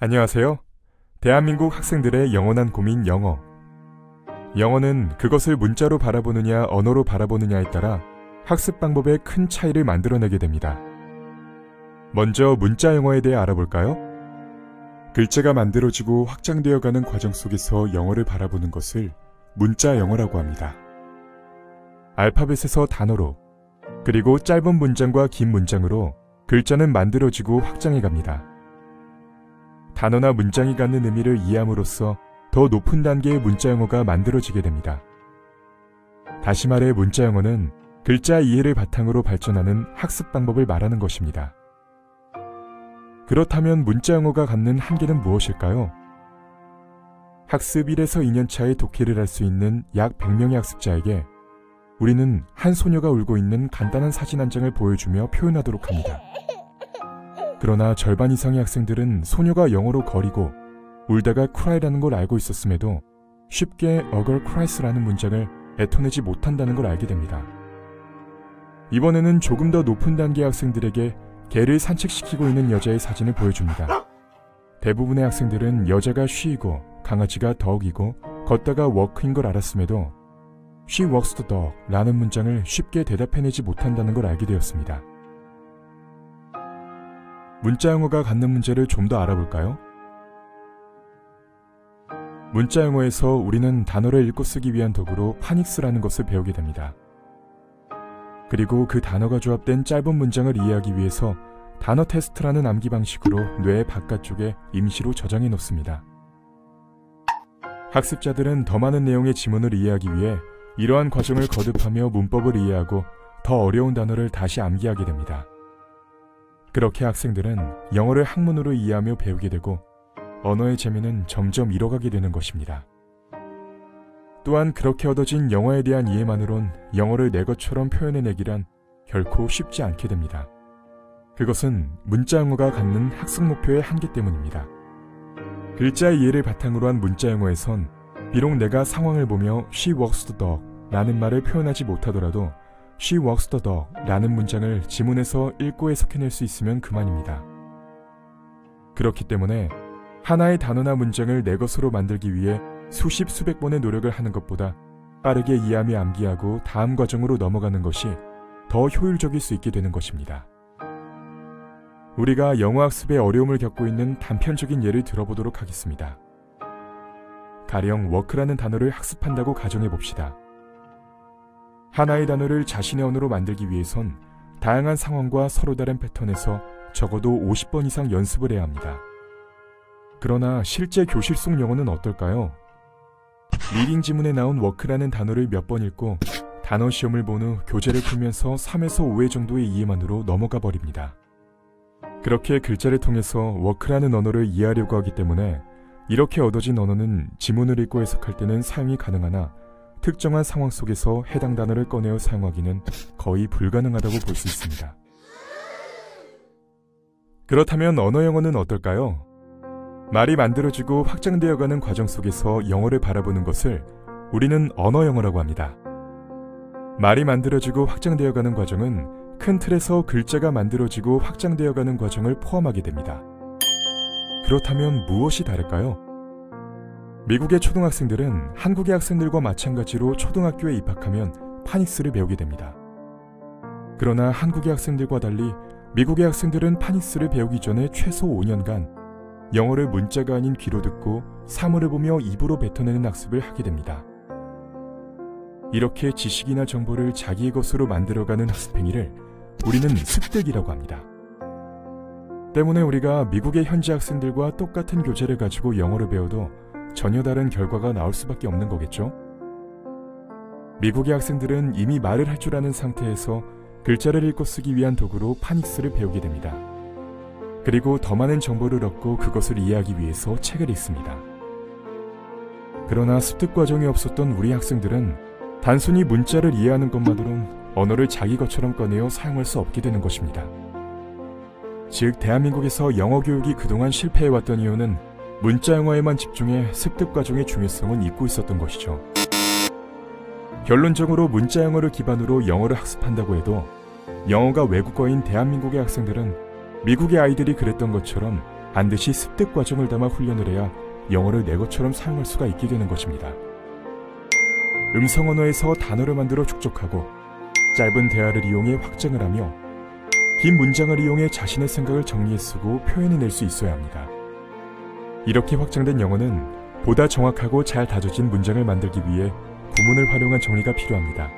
안녕하세요. 대한민국 학생들의 영원한 고민 영어. 영어는 그것을 문자로 바라보느냐 언어로 바라보느냐에 따라 학습 방법에 큰 차이를 만들어내게 됩니다. 먼저 문자 영어에 대해 알아볼까요? 글자가 만들어지고 확장되어가는 과정 속에서 영어를 바라보는 것을 문자 영어라고 합니다. 알파벳에서 단어로, 그리고 짧은 문장과 긴 문장으로 글자는 만들어지고 확장해갑니다. 단어나 문장이 갖는 의미를 이해함으로써 더 높은 단계의 문자 영어가 만들어지게 됩니다. 다시 말해 문자 영어는 글자 이해를 바탕으로 발전하는 학습 방법을 말하는 것입니다. 그렇다면 문자 영어가 갖는 한계는 무엇일까요? 학습 1에서 2년 차에 독해를 할 수 있는 약 100명의 학습자에게 우리는 한 소녀가 울고 있는 간단한 사진 한 장을 보여주며 표현하도록 합니다. 그러나 절반 이상의 학생들은 소녀가 영어로 거리고 울다가 cry라는 걸 알고 있었음에도 쉽게 a girl cries라는 문장을 애터내지 못한다는 걸 알게 됩니다. 이번에는 조금 더 높은 단계의 학생들에게 개를 산책시키고 있는 여자의 사진을 보여줍니다. 대부분의 학생들은 여자가 she이고 강아지가 dog이고 걷다가 walk인 걸 알았음에도 she walks the dog 라는 문장을 쉽게 대답해내지 못한다는 걸 알게 되었습니다. 문자 영어가 갖는 문제를 좀 더 알아볼까요? 문자 영어에서 우리는 단어를 읽고 쓰기 위한 도구로 파닉스라는 것을 배우게 됩니다. 그리고 그 단어가 조합된 짧은 문장을 이해하기 위해서 단어 테스트라는 암기 방식으로 뇌 바깥쪽에 임시로 저장해 놓습니다. 학습자들은 더 많은 내용의 지문을 이해하기 위해 이러한 과정을 거듭하며 문법을 이해하고 더 어려운 단어를 다시 암기하게 됩니다. 그렇게 학생들은 영어를 학문으로 이해하며 배우게 되고 언어의 재미는 점점 잃어가게 되는 것입니다. 또한 그렇게 얻어진 영어에 대한 이해만으론 영어를 내 것처럼 표현해내기란 결코 쉽지 않게 됩니다. 그것은 문자 영어가 갖는 학습 목표의 한계 때문입니다. 글자의 이해를 바탕으로 한 문자 영어에선 비록 내가 상황을 보며 she walks the dog 라는 말을 표현하지 못하더라도 she walks the dog 라는 문장을 지문에서 읽고 해석해낼 수 있으면 그만입니다. 그렇기 때문에 하나의 단어나 문장을 내 것으로 만들기 위해 수십 수백 번의 노력을 하는 것보다 빠르게 이해하며 암기하고 다음 과정으로 넘어가는 것이 더 효율적일 수 있게 되는 것입니다. 우리가 영어 학습에 어려움을 겪고 있는 단편적인 예를 들어보도록 하겠습니다. 가령 work라는 단어를 학습한다고 가정해 봅시다. 하나의 단어를 자신의 언어로 만들기 위해선 다양한 상황과 서로 다른 패턴에서 적어도 50번 이상 연습을 해야 합니다. 그러나 실제 교실 속 영어는 어떨까요? 리딩 지문에 나온 work라는 단어를 몇 번 읽고 단어 시험을 본 후 교재를 풀면서 3에서 5회 정도의 이해만으로 넘어가 버립니다. 그렇게 글자를 통해서 work라는 언어를 이해하려고 하기 때문에 이렇게 얻어진 언어는 지문을 읽고 해석할 때는 사용이 가능하나 특정한 상황 속에서 해당 단어를 꺼내어 사용하기는 거의 불가능하다고 볼 수 있습니다. 그렇다면 언어 영어는 어떨까요? 말이 만들어지고 확장되어가는 과정 속에서 영어를 바라보는 것을 우리는 언어 영어라고 합니다. 말이 만들어지고 확장되어가는 과정은 큰 틀에서 글자가 만들어지고 확장되어가는 과정을 포함하게 됩니다. 그렇다면 무엇이 다를까요? 미국의 초등학생들은 한국의 학생들과 마찬가지로 초등학교에 입학하면 파닉스를 배우게 됩니다. 그러나 한국의 학생들과 달리 미국의 학생들은 파닉스를 배우기 전에 최소 5년간 영어를 문자가 아닌 귀로 듣고 사물을 보며 입으로 뱉어내는 학습을 하게 됩니다. 이렇게 지식이나 정보를 자기의 것으로 만들어가는 학습 행위를 우리는 습득이라고 합니다. 때문에 우리가 미국의 현지 학생들과 똑같은 교재를 가지고 영어를 배워도 전혀 다른 결과가 나올 수밖에 없는 거겠죠? 미국의 학생들은 이미 말을 할 줄 아는 상태에서 글자를 읽고 쓰기 위한 도구로 파닉스를 배우게 됩니다. 그리고 더 많은 정보를 얻고 그것을 이해하기 위해서 책을 읽습니다. 그러나 습득 과정이 없었던 우리 학생들은 단순히 문자를 이해하는 것만으론 언어를 자기 것처럼 꺼내어 사용할 수 없게 되는 것입니다. 즉, 대한민국에서 영어 교육이 그동안 실패해왔던 이유는 문자 영어에만 집중해 습득 과정의 중요성은 잊고 있었던 것이죠. 결론적으로 문자 영어를 기반으로 영어를 학습한다고 해도 영어가 외국어인 대한민국의 학생들은 미국의 아이들이 그랬던 것처럼 반드시 습득 과정을 담아 훈련을 해야 영어를 내 것처럼 사용할 수가 있게 되는 것입니다. 음성 언어에서 단어를 만들어 축적하고 짧은 대화를 이용해 확장을 하며 긴 문장을 이용해 자신의 생각을 정리해 쓰고 표현해낼 수 있어야 합니다. 이렇게 확장된 영어는 보다 정확하고 잘 다져진 문장을 만들기 위해 구문을 활용한 정리가 필요합니다.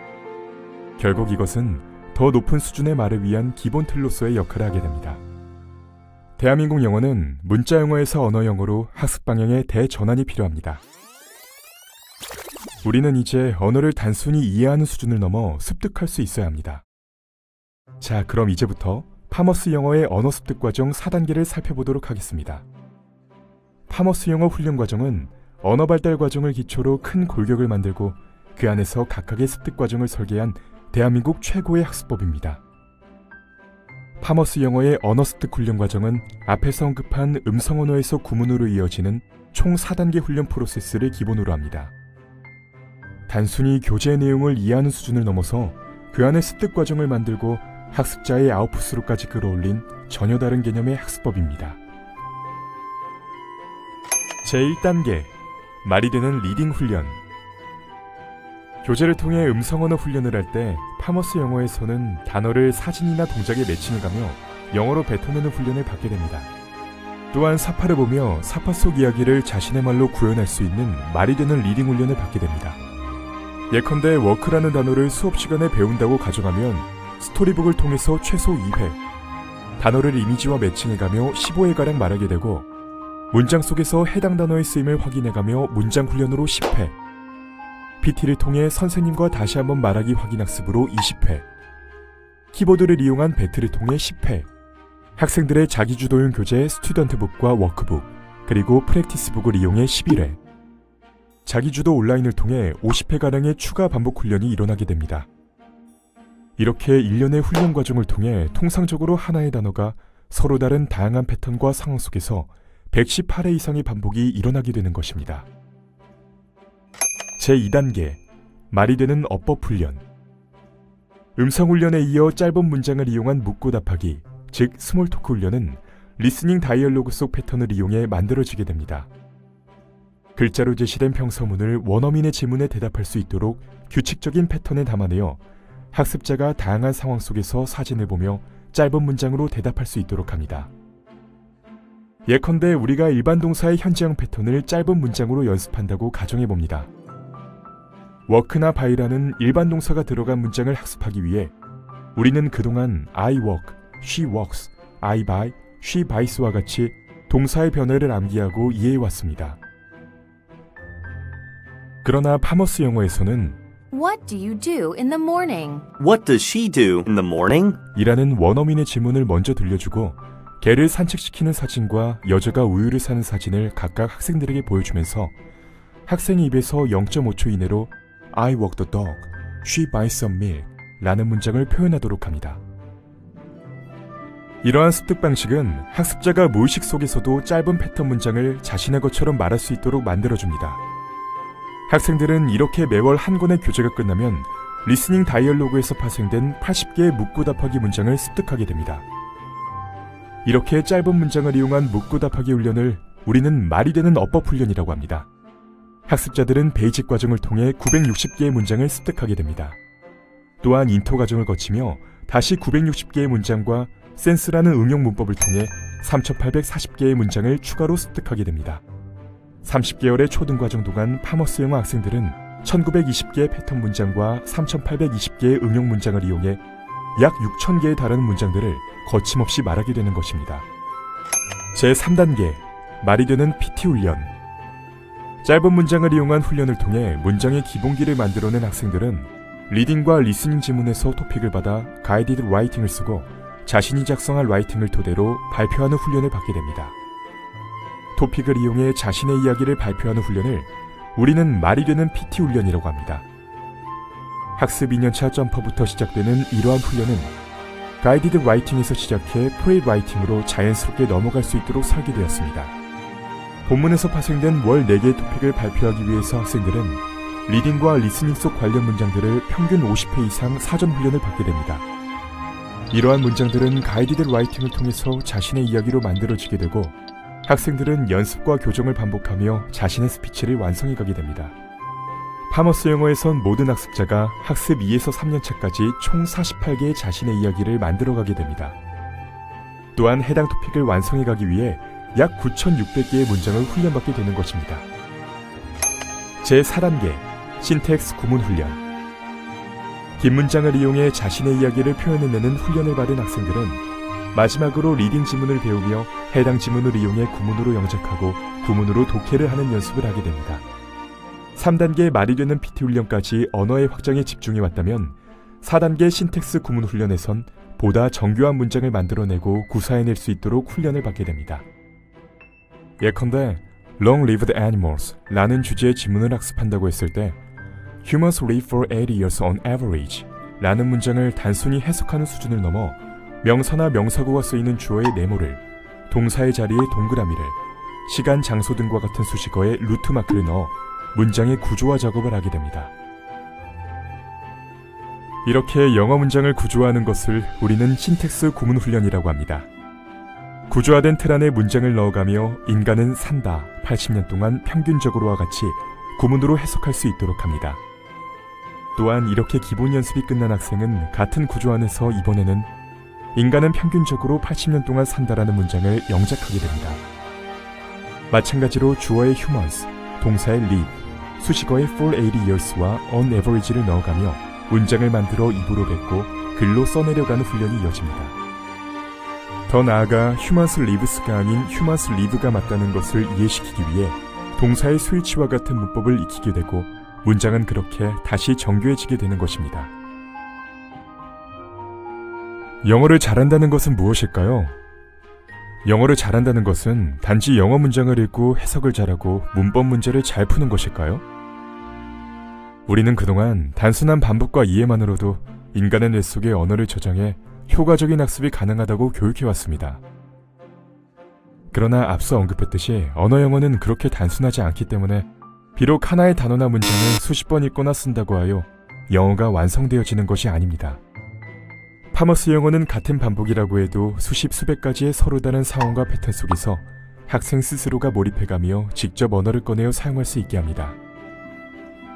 결국 이것은 더 높은 수준의 말을 위한 기본 틀로서의 역할을 하게 됩니다. 대한민국 영어는 문자 영어에서 언어 영어로 학습 방향의 대전환이 필요합니다. 우리는 이제 언어를 단순히 이해하는 수준을 넘어 습득할 수 있어야 합니다. 자, 그럼 이제부터 파머스 영어의 언어 습득 과정 4단계를 살펴보도록 하겠습니다. 파머스 영어 훈련 과정은 언어 발달 과정을 기초로 큰 골격을 만들고 그 안에서 각각의 습득 과정을 설계한 대한민국 최고의 학습법입니다. 파머스 영어의 언어 습득 훈련 과정은 앞에서 언급한 음성 언어에서 구문으로 이어지는 총 4단계 훈련 프로세스를 기본으로 합니다. 단순히 교재 내용을 이해하는 수준을 넘어서 그 안에 습득 과정을 만들고 학습자의 아웃풋으로까지 끌어올린 전혀 다른 개념의 학습법입니다. 제1단계, 말이 되는 리딩 훈련. 교재를 통해 음성 언어 훈련을 할 때 파머스 영어에서는 단어를 사진이나 동작에 매칭을 가며 영어로 뱉어내는 훈련을 받게 됩니다. 또한 사파를 보며 사파 속 이야기를 자신의 말로 구현할 수 있는 말이 되는 리딩 훈련을 받게 됩니다. 예컨대 워크라는 단어를 수업 시간에 배운다고 가정하면 스토리북을 통해서 최소 2회, 단어를 이미지와 매칭해가며 15회가량 말하게 되고 문장 속에서 해당 단어의 쓰임을 확인해가며 문장 훈련으로 10회, PT를 통해 선생님과 다시 한번 말하기 확인 학습으로 20회, 키보드를 이용한 배틀을 통해 10회, 학생들의 자기주도형 교재 스튜던트북과 워크북, 그리고 프랙티스북을 이용해 11회, 자기주도 온라인을 통해 50회가량의 추가 반복 훈련이 일어나게 됩니다. 이렇게 일련의 훈련 과정을 통해 통상적으로 하나의 단어가 서로 다른 다양한 패턴과 상황 속에서 118회 이상의 반복이 일어나게 되는 것입니다. 제2단계, 말이 되는 어법 훈련. 음성 훈련에 이어 짧은 문장을 이용한 묻고 답하기, 즉 스몰 토크 훈련은 리스닝 다이얼로그 속 패턴을 이용해 만들어지게 됩니다. 글자로 제시된 평서문을 원어민의 질문에 대답할 수 있도록 규칙적인 패턴에 담아내어 학습자가 다양한 상황 속에서 사진을 보며 짧은 문장으로 대답할 수 있도록 합니다. 예컨대 우리가 일반 동사의 현재형 패턴을 짧은 문장으로 연습한다고 가정해봅니다. 워크나 바이라는 일반 동사가 들어간 문장을 학습하기 위해 우리는 그동안 I work, she works, I buy, she buys와 같이 동사의 변화를 암기하고 이해해왔습니다. 그러나 파머스 영어에서는 What do you do in the morning? What does she do in the morning? 이라는 원어민의 질문을 먼저 들려주고 개를 산책시키는 사진과 여자가 우유를 사는 사진을 각각 학생들에게 보여주면서 학생의 입에서 0.5초 이내로 I walk the dog, she buys some milk 라는 문장을 표현하도록 합니다. 이러한 습득 방식은 학습자가 무의식 속에서도 짧은 패턴 문장을 자신의 것처럼 말할 수 있도록 만들어줍니다. 학생들은 이렇게 매월 한 권의 교재가 끝나면 리스닝 다이얼로그에서 파생된 80개의 묻고 답하기 문장을 습득하게 됩니다. 이렇게 짧은 문장을 이용한 묻고 답하기 훈련을 우리는 말이 되는 어법 훈련이라고 합니다. 학습자들은 베이직 과정을 통해 960개의 문장을 습득하게 됩니다. 또한 인토 과정을 거치며 다시 960개의 문장과 센스라는 응용 문법을 통해 3840개의 문장을 추가로 습득하게 됩니다. 30개월의 초등 과정 동안 파머스 영어 학생들은 1920개의 패턴 문장과 3820개의 응용 문장을 이용해 약 6000개에 달하는 문장들을 거침없이 말하게 되는 것입니다. 제3단계, 말이 되는 PT 훈련. 짧은 문장을 이용한 훈련을 통해 문장의 기본기를 만들어낸 학생들은 리딩과 리스닝 지문에서 토픽을 받아 가이디드 라이팅을 쓰고 자신이 작성한 라이팅을 토대로 발표하는 훈련을 받게 됩니다. 토픽을 이용해 자신의 이야기를 발표하는 훈련을 우리는 말이 되는 PT 훈련이라고 합니다. 학습 2년차 점퍼부터 시작되는 이러한 훈련은 가이디드 라이팅에서 시작해 프리 라이팅으로 자연스럽게 넘어갈 수 있도록 설계되었습니다. 본문에서 파생된 월 4개의 토픽을 발표하기 위해서 학생들은 리딩과 리스닝 속 관련 문장들을 평균 50회 이상 사전 훈련을 받게 됩니다. 이러한 문장들은 가이디드 라이팅을 통해서 자신의 이야기로 만들어지게 되고 학생들은 연습과 교정을 반복하며 자신의 스피치를 완성해가게 됩니다. 파머스 영어에선 모든 학습자가 학습 2에서 3년차까지 총 48개의 자신의 이야기를 만들어가게 됩니다. 또한 해당 토픽을 완성해가기 위해 약 9,600개의 문장을 훈련받게 되는 것입니다. 제4단계 신텍스 구문 훈련. 긴 문장을 이용해 자신의 이야기를 표현해내는 훈련을 받은 학생들은 마지막으로 리딩 지문을 배우며 해당 지문을 이용해 구문으로 영작하고 구문으로 독해를 하는 연습을 하게 됩니다. 3단계 말이 되는 PT 훈련까지 언어의 확장에 집중해 왔다면 4단계 신텍스 구문 훈련에선 보다 정교한 문장을 만들어내고 구사해낼 수 있도록 훈련을 받게 됩니다. 예컨대 Long-lived animals 라는 주제의 지문을 학습한다고 했을 때 Humans live for 80 years on average 라는 문장을 단순히 해석하는 수준을 넘어 명사나 명사구가 쓰이는 주어의 네모를, 동사의 자리에 동그라미를, 시간, 장소 등과 같은 수식어에 루트마크를 넣어 문장의 구조화 작업을 하게 됩니다. 이렇게 영어 문장을 구조화하는 것을 우리는 신텍스 구문 훈련이라고 합니다. 구조화된 틀 안에 문장을 넣어가며 인간은 산다 80년 동안 평균적으로와 같이 구문으로 해석할 수 있도록 합니다. 또한 이렇게 기본 연습이 끝난 학생은 같은 구조 안에서 이번에는 인간은 평균적으로 80년 동안 산다라는 문장을 영작하게 됩니다. 마찬가지로 주어의 humans, 동사의 live, 수식어의 for 80 years와 on average를 넣어가며 문장을 만들어 입으로 뱉고 글로 써내려가는 훈련이 이어집니다. 더 나아가 humans lives가 아닌 humans live가 맞다는 것을 이해시키기 위해 동사의 스위치와 같은 문법을 익히게 되고 문장은 그렇게 다시 정교해지게 되는 것입니다. 영어를 잘한다는 것은 무엇일까요? 영어를 잘한다는 것은 단지 영어 문장을 읽고 해석을 잘하고 문법 문제를 잘 푸는 것일까요? 우리는 그동안 단순한 반복과 이해만으로도 인간의 뇌 속에 언어를 저장해 효과적인 학습이 가능하다고 교육해왔습니다. 그러나 앞서 언급했듯이 언어 영어는 그렇게 단순하지 않기 때문에 비록 하나의 단어나 문장을 수십 번 읽거나 쓴다고 하여 영어가 완성되어지는 것이 아닙니다. 파머스 영어는 같은 반복이라고 해도 수십 수백 가지의 서로 다른 상황과 패턴 속에서 학생 스스로가 몰입해가며 직접 언어를 꺼내어 사용할 수 있게 합니다.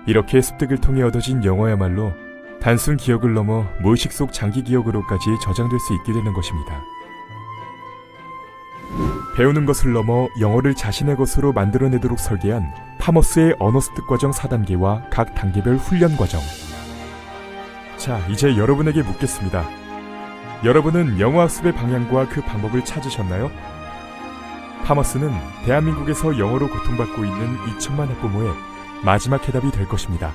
이렇게 습득을 통해 얻어진 영어야말로 단순 기억을 넘어 무의식 속 장기 기억으로까지 저장될 수 있게 되는 것입니다. 배우는 것을 넘어 영어를 자신의 것으로 만들어내도록 설계한 파머스의 언어 습득 과정 4단계와 각 단계별 훈련 과정. 자, 이제 여러분에게 묻겠습니다. 여러분은 영어 학습의 방향과 그 방법을 찾으셨나요? 파머스는 대한민국에서 영어로 고통받고 있는 2천만 학부모의 마지막 해답이 될 것입니다.